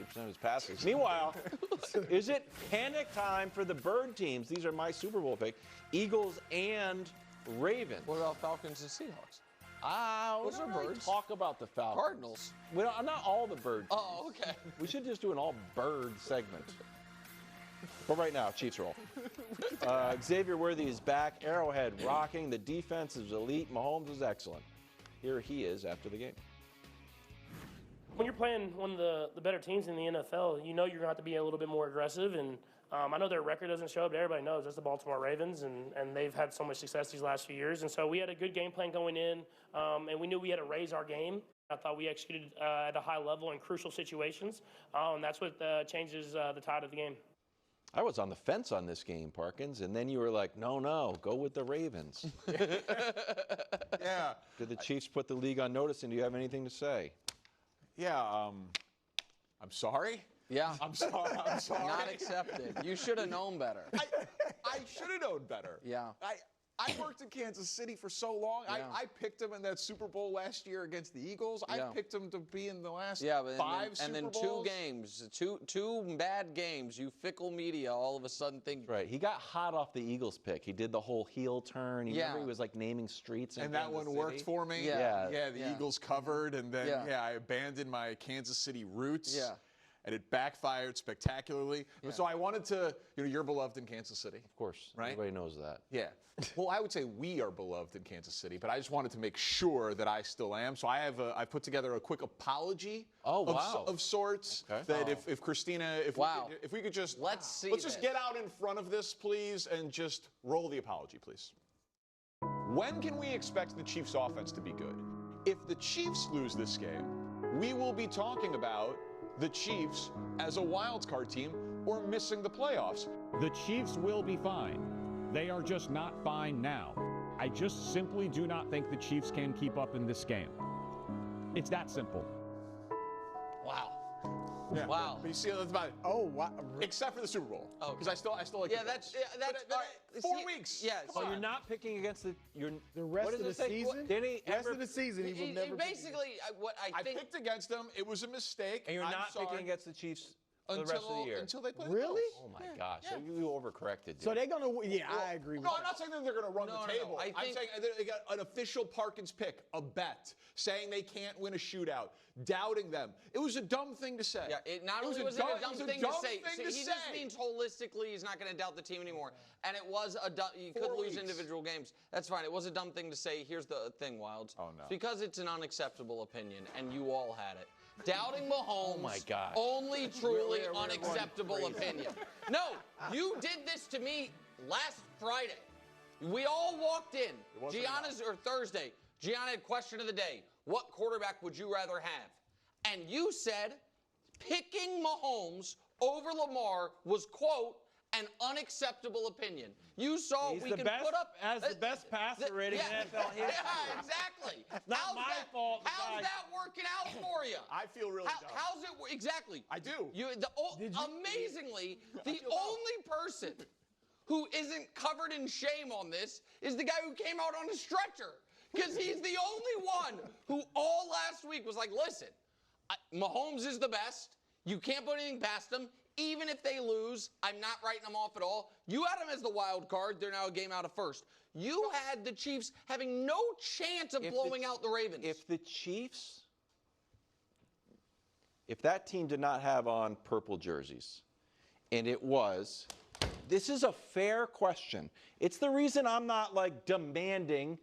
of his passes. Meanwhile, is it panic time for the bird teams? These are my Super Bowl pick. Eagles and Ravens. What about Falcons and Seahawks? Those are birds. Talk about the Falcons. Cardinals. Well, not all the bird teams. Oh, okay. We should just do an all-bird segment. But right now, Chiefs roll. Xavier Worthy is back. Arrowhead rocking. The defense is elite. Mahomes is excellent. Here he is after the game. When you're playing one of the better teams in the NFL, you know you're going to have to be a little bit more aggressive. And I know their record doesn't show, but everybody knows that's the Baltimore Ravens, and they've had so much success these last few years. And so we had a good game plan going in, and we knew we had to raise our game. I thought we executed at a high level in crucial situations, and that's what changes the tide of the game. I was on the fence on this game, Parkins, and then you were like, no, go with the Ravens. Yeah. Did the Chiefs put the league on notice, and do you have anything to say? Yeah, I'm sorry. Yeah. I'm sorry. Not accepted. You should have known better. I should have known better. Yeah. I worked in Kansas City for so long. Yeah. I picked them in that Super Bowl last year against the Eagles. Yeah. I picked them to be in the last but Super then Bowls. 2 games, two bad games. You fickle media all of a sudden think. Right. He got hot off the Eagles pick. He did the whole heel turn. Remember he was like naming streets. And that one worked for me. Yeah. Yeah, the Eagles covered, and then I abandoned my Kansas City roots. Yeah. And it backfired spectacularly. Yeah. So I wanted to, you're beloved in Kansas City. Of course. Right? Everybody knows that. Yeah. Well, I would say we are beloved in Kansas City, but I just wanted to make sure that I still am. So I put together a quick apology of sorts. Okay. That if Christina, if we could just let's just get out in front of this, please, and just roll the apology, please. When can we expect the Chiefs' offense to be good? If the Chiefs lose this game, we will be talking about the Chiefs as a wild card team or missing the playoffs. The Chiefs will be fine. They are just not fine now. I just simply do not think the Chiefs can keep up in this game. It's that simple. Wow. Yeah. Wow. But you see, that's about it. Oh, wow. Except for the Super Bowl. Oh, because I still like. Yeah, the that's Bills. all right. 4 weeks. Yeah. So you're not picking against the rest of the season? Did he Rest ever? of the season, he will never. Basically, what I think. I picked against them. It was a mistake. And you're I'm not sorry. picking against the Chiefs for the rest of the year. Until they play. Really? The Oh my gosh! So you overcorrected. Dude. So they're gonna. Yeah, I agree with No, that. I'm not saying that they're going to run the table. I I'm saying they got an official Parkins pick, a bet, saying they can't win a shootout, doubting them. It was a dumb thing to say. Yeah, it not only was it a dumb thing to say, he just means holistically he's not going to doubt the team anymore. And it was a dumb, you could lose individual games. That's fine. It was a dumb thing to say. Here's the thing, Wilds. Oh, no. It's because it's an unacceptable opinion, and you all had it. Doubting Mahomes, Oh my gosh. only truly We're unacceptable opinion. No, you did this to me last Friday. We all walked in. Gianna's or Thursday. Gianna had question of the day. What quarterback would you rather have? And you said picking Mahomes over Lamar was, quote, an unacceptable opinion. You saw we can put up as the best passer rating in NFL history. Yeah, exactly. Not my fault. How's that working out for you? I feel really dumb. How's it exactly? I do. Amazingly, the only person who isn't covered in shame on this is the guy who came out on a stretcher, because he's the only one who all last week was like, listen, Mahomes is the best. You can't put anything past him. Even if they lose, I'm not writing them off at all. You had them as the wild card. They're now a game out of first. You had the Chiefs having no chance of blowing out the Ravens. If the Chiefs, if that team did not have on purple jerseys, and it was, this is a fair question. It's the reason I'm not like demanding.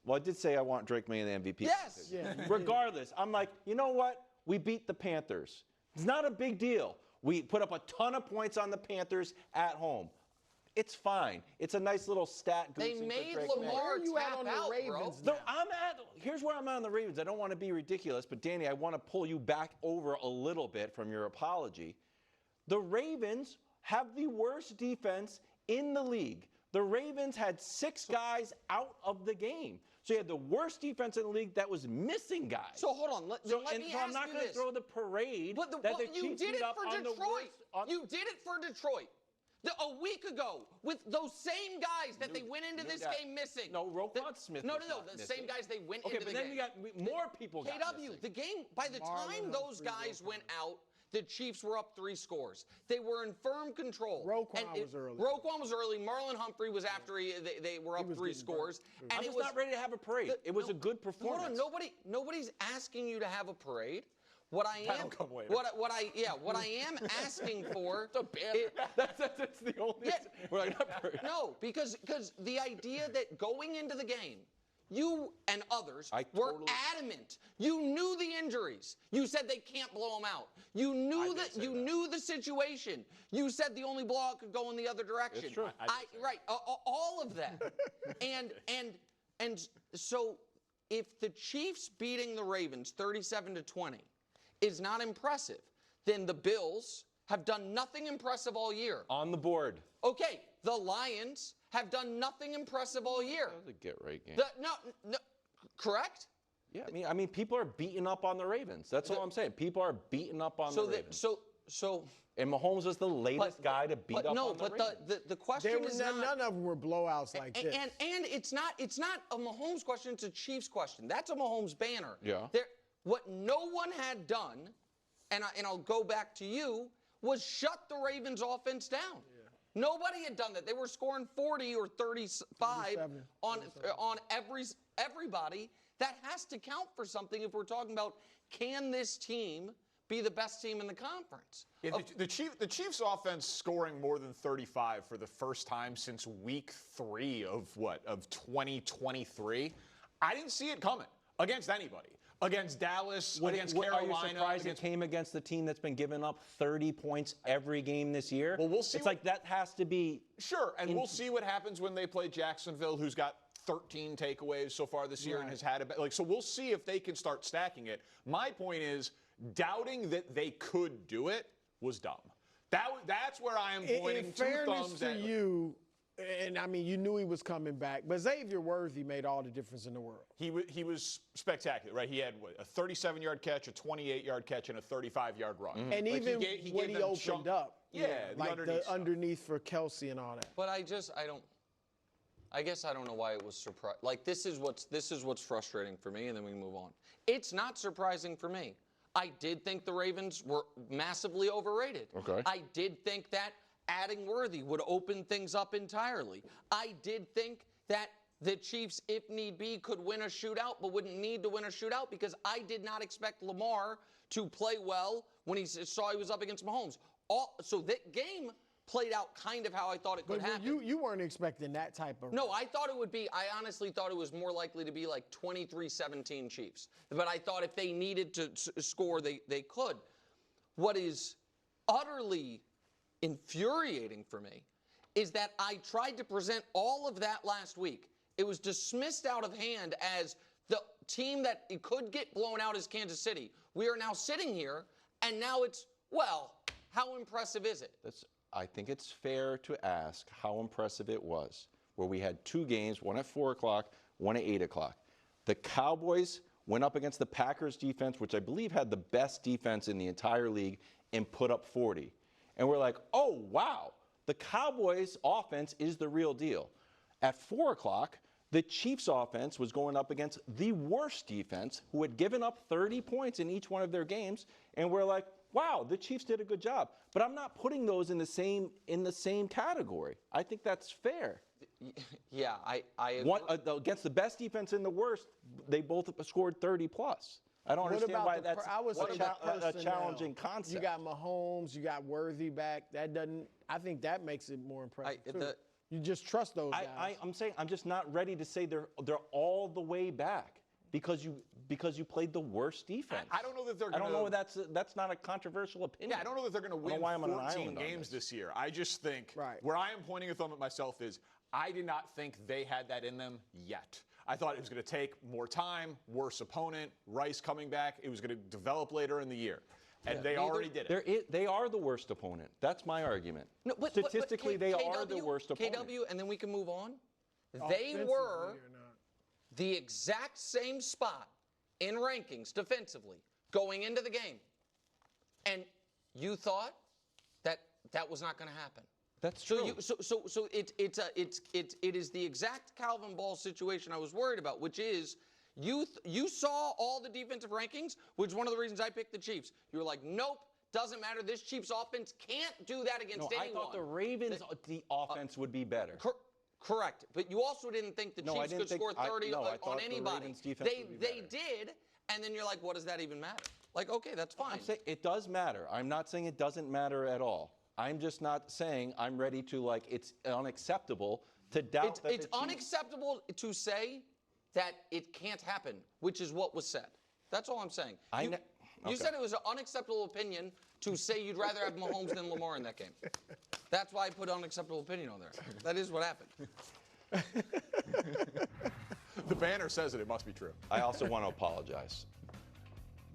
Well, I did say I want Drake May in the MVP. Yes. Yeah. Regardless, I'm like, you know what? We beat the Panthers. It's not a big deal. We put up a ton of points on the Panthers at home. It's fine. It's a nice little stat. They made Lamar tap out, bro. now? Here's where I'm at on the Ravens. I don't want to be ridiculous, but Danny, I want to pull you back over a little bit from your apology. The Ravens have the worst defense in the league. The Ravens had 6 guys out of the game. So you had the worst defense in the league that was missing guys. So hold on. Let me ask you this. I'm not going to throw the parade. But you did it for Detroit. You did it for Detroit. A week ago, with those same guys that they went into this game missing. No, Roquan Smith. No, the same guys they went into the game. Okay, but then we got more people. KW, the game, by the time those guys went out, the Chiefs were up 3 scores. They were in firm control. Roquan was early. Roquan was early. Marlon Humphrey was after they were up 3 scores. And I'm just not ready to have a parade. It was a good performance. Hold on, nobody's asking you to have a parade. What I am, That'll come later. what I am asking for. That's the only. Yeah. We're like, not parade. No, because the idea that going into the game, you and others were adamant. You knew the injuries. You said they can't blow them out. You knew knew the situation. You said the only blowout could go in the other direction. It's true. All of that. and so if the Chiefs beating the Ravens 37-20 is not impressive, then the Bills have done nothing impressive all year. On the board. Okay, the Lions have done nothing impressive all year. That was a get-right game. No, correct? Yeah, I mean, people are beating up on the Ravens. That's all I'm saying. People are beating up on the Ravens. And Mahomes was the latest guy to beat up on the Ravens. But the question is not. None of them were blowouts like this. And it's not a Mahomes question. It's a Chiefs question. That's a Mahomes banner. Yeah. What no one had done, and I'll go back to you, was shut the Ravens offense down. Yeah. Nobody had done that. They were scoring 40 or 35 on everybody. That has to count for something if we're talking about, can this team be the best team in the conference? Yeah, the Chiefs offense scoring more than 35 for the first time since week 3 of 2023. I didn't see it coming against anybody. Against Dallas, against Carolina. Are you surprised it came against the team that's been giving up 30 points every game this year? Well, we'll see. It's like that has to be. Sure, and we'll see what happens when they play Jacksonville, who's got 13 takeaways so far this year and has had so we'll see if they can start stacking it. My point is, doubting that they could do it was dumb. That's where I am pointing in two fairness thumbs to at you. And I mean, you knew he was coming back, but Xavier Worthy made all the difference in the world. He was spectacular, right? He had a 37-yard catch, a 28-yard catch, and a 35-yard run. Mm-hmm. And even when he opened up, like the underneath for Kelsey and all that. But I guess I don't know why it was surprising. Like this is what's frustrating for me, and then we move on. It's not surprising for me. I did think the Ravens were massively overrated. Okay. I did think that adding Worthy would open things up entirely. I did think that the Chiefs, if need be, could win a shootout, but wouldn't need to win a shootout because I did not expect Lamar to play well when he saw he was up against Mahomes. So that game played out kind of how I thought it could happen. You weren't expecting that type of. No, I honestly thought it was more likely to be like 23-17 Chiefs. But I thought if they needed to score, they could. What is utterly infuriating for me is that I tried to present all of that last week. It was dismissed out of hand as the team that it could get blown out is Kansas City. We are now sitting here, and now it's, well, how impressive is it? I think it's fair to ask how impressive it was, where we had 2 games, one at 4 o'clock, one at 8 o'clock. The Cowboys went up against the Packers defense, which I believe had the best defense in the entire league, and put up 40. And we're like, oh, wow, the Cowboys' offense is the real deal. At 4 o'clock, the Chiefs' offense was going up against the worst defense, who had given up 30 points in each one of their games. And we're like, wow, the Chiefs did a good job. But I'm not putting those in the same category. I think that's fair. Yeah, I agree. Against the best defense and the worst, they both scored 30 plus. I don't understand why that's a challenging concept. You got Mahomes, you got Worthy back. I think that makes it more impressive too. You just trust those guys. I'm saying I'm just not ready to say they're all the way back because you played the worst defense. I don't know that they're going to. I don't know that's not a controversial opinion. Yeah, I don't know that they're going to win 14 games this year. I just think where I am pointing a thumb at myself is I did not think they had that in them yet. I thought it was going to take more time, worse opponent, Rice coming back. It was going to develop later in the year. And they already did it. They are the worst opponent. That's my argument. No, Statistically, they are the worst opponent. KW, and then we can move on. They were the exact same spot in rankings defensively going into the game. And you thought that was not going to happen. That's true. So it is the exact Calvin Ball situation I was worried about, which is you saw all the defensive rankings, which is one of the reasons I picked the Chiefs. You were like, nope, doesn't matter. This Chiefs offense can't do that against anyone. I thought the Ravens, the offense would be better. Correct. But you also didn't think the Chiefs could score 30 on anybody. They did, and then you're like, what does that even matter? Like, okay, that's fine. I'm saying it does matter. I'm not saying it doesn't matter at all. I'm just not saying I'm ready to, like, it's unacceptable to doubt that it's unacceptable to say that it can't happen, which is what was said. That's all I'm saying. You said it was an unacceptable opinion to say you'd rather have Mahomes than Lamar in that game. That's why I put unacceptable opinion on there. That is what happened. The banner says it must be true. I also want to apologize.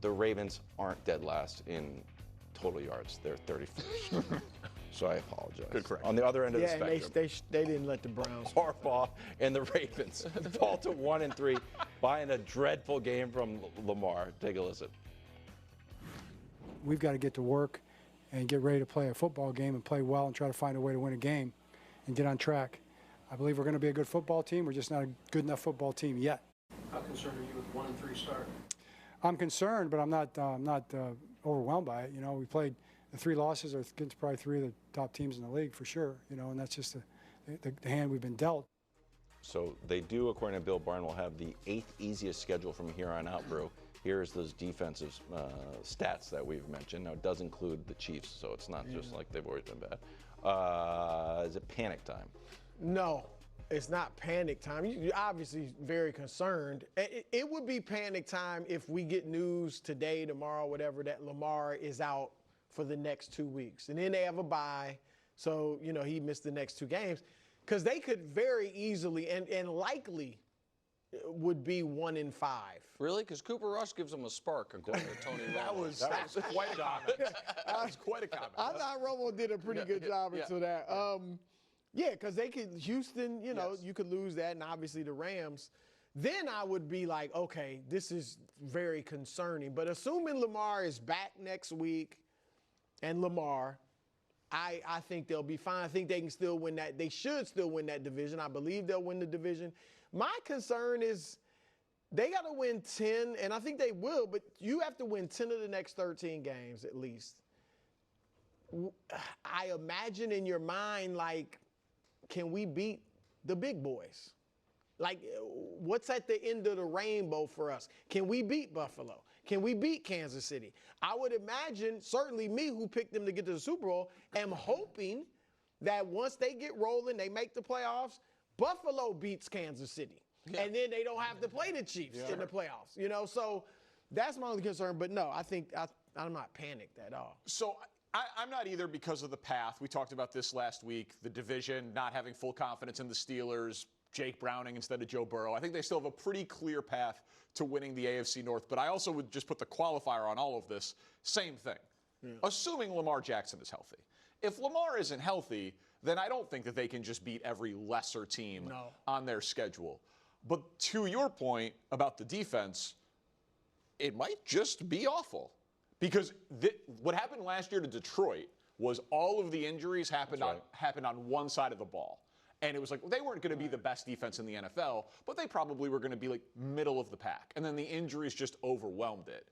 The Ravens aren't dead last in total yards. They're 31st. So I apologize. Good correction. On the other end of the spectrum. Yeah, they didn't let the Browns. Harbaugh and the Ravens fall to 1-3, buying a dreadful game from Lamar. Take a listen. We've got to get to work and get ready to play a football game and play well and try to find a way to win a game and get on track. I believe we're going to be a good football team. We're just not a good enough football team yet. How concerned are you with 1-3 start? I'm concerned, but I'm not overwhelmed by it. You know, we played the 3 losses are against probably 3 of the top teams in the league for sure. You know, and that's just the hand we've been dealt. So they do, according to Bill Barnwell, have the 8th easiest schedule from here on out, Brew. Here's those defensive stats that we've mentioned. Now, it does include the Chiefs, so it's not just like they've always been bad. Is it panic time? No, it's not panic time. You're obviously very concerned. It would be panic time if we get news today, tomorrow, whatever, that Lamar is out for the next 2 weeks. And then they have a bye, so, you know, he missed the next 2 games. Because they could very easily and likely would be 1-5. Really? Because Cooper Rush gives them a spark, according to Tony Romo. That was quite a comment. That was quite a comment. I thought Romo did a pretty good job until that. Yeah, because they could, Houston, you know, you could lose that, and obviously the Rams. Then I would be like, okay, this is very concerning. But assuming Lamar is back next week and Lamar, I think they'll be fine. I think they can still win that. They should still win that division. I believe they'll win the division. My concern is they got to win 10, and I think they will, but you have to win 10 of the next 13 games at least. I imagine in your mind, like, can we beat the big boys? Like, what's at the end of the rainbow for us? Can we beat Buffalo? Can we beat Kansas City? I would imagine, certainly me, who picked them to get to the Super Bowl, am hoping that once they get rolling, they make the playoffs, Buffalo beats Kansas City. Yeah. And then they don't have to play the Chiefs in the playoffs. You know, so that's my only concern. But no, I think I'm not panicked at all. So I'm not either because of the path. We talked about this last week, the division, not having full confidence in the Steelers, Jake Browning instead of Joe Burrow. I think they still have a pretty clear path to winning the AFC North. But I also would just put the qualifier on all of this. Same thing. Yeah. Assuming Lamar Jackson is healthy. If Lamar isn't healthy, then I don't think that they can just beat every lesser team on their schedule. But to your point about the defense, it might just be awful. Because what happened last year to Detroit was all of the injuries happened on one side of the ball. And it was like, well, they weren't going to be the best defense in the NFL, but they probably were going to be like middle of the pack. And then the injuries just overwhelmed it.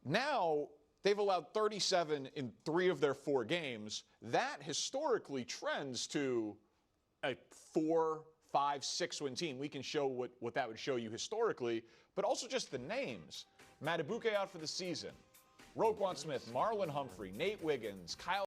Now, they've allowed 37 in 3 of their 4 games. That historically trends to a 4, 5, 6 win team. We can show what that would show you historically, but also just the names. Matabuke out for the season. Roquan Smith, Marlon Humphrey, Nate Wiggins, Kyle